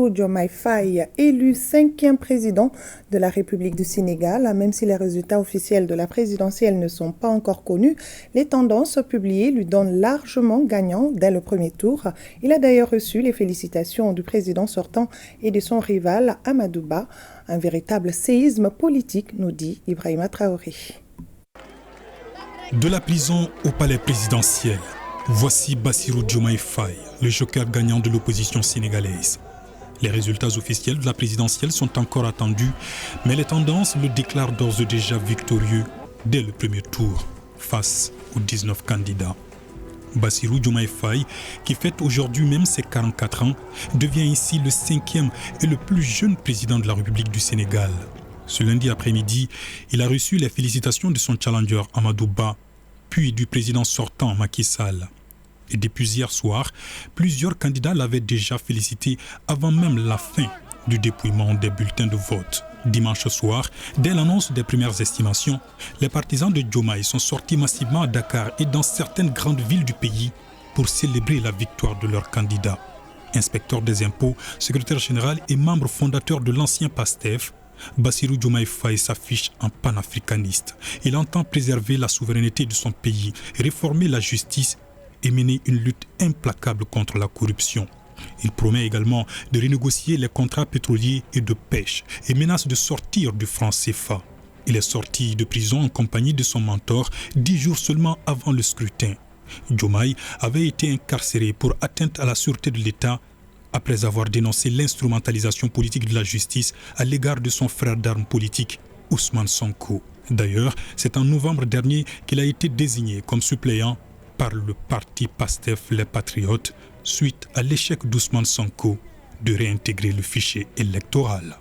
Bassirou Diomaye Faye, élu 5e président de la République du Sénégal. Même si les résultats officiels de la présidentielle ne sont pas encore connus, les tendances publiées lui donnent largement gagnant dès le premier tour. Il a d'ailleurs reçu les félicitations du président sortant et de son rival Amadou Ba. Un véritable séisme politique, nous dit Ibrahima Traoré. De la prison au palais présidentiel, voici Bassirou Diomaye Faye, le joker gagnant de l'opposition sénégalaise. Les résultats officiels de la présidentielle sont encore attendus, mais les tendances le déclarent d'ores et déjà victorieux dès le premier tour, face aux 19 candidats. Bassirou Diomaye Faye, qui fête aujourd'hui même ses 44 ans, devient ici le 5e et le plus jeune président de la République du Sénégal. Ce lundi après-midi, il a reçu les félicitations de son challenger Amadou Ba, puis du président sortant Macky Sall. Et depuis hier soir, plusieurs candidats l'avaient déjà félicité avant même la fin du dépouillement des bulletins de vote. Dimanche soir, dès l'annonce des premières estimations, les partisans de Diomaye sont sortis massivement à Dakar et dans certaines grandes villes du pays pour célébrer la victoire de leur candidat. Inspecteur des impôts, secrétaire général et membre fondateur de l'ancien PASTEF, Bassirou Diomaye Faye s'affiche en panafricaniste. Il entend préserver la souveraineté de son pays, réformer la justice et mener une lutte implacable contre la corruption. Il promet également de renégocier les contrats pétroliers et de pêche et menace de sortir du franc CFA. Il est sorti de prison en compagnie de son mentor 10 jours seulement avant le scrutin. Diomaye avait été incarcéré pour atteinte à la sûreté de l'État après avoir dénoncé l'instrumentalisation politique de la justice à l'égard de son frère d'armes politique, Ousmane Sonko. D'ailleurs, c'est en novembre dernier qu'il a été désigné comme suppléant par le parti PASTEF Les Patriotes suite à l'échec d'Ousmane Sonko de réintégrer le fichier électoral.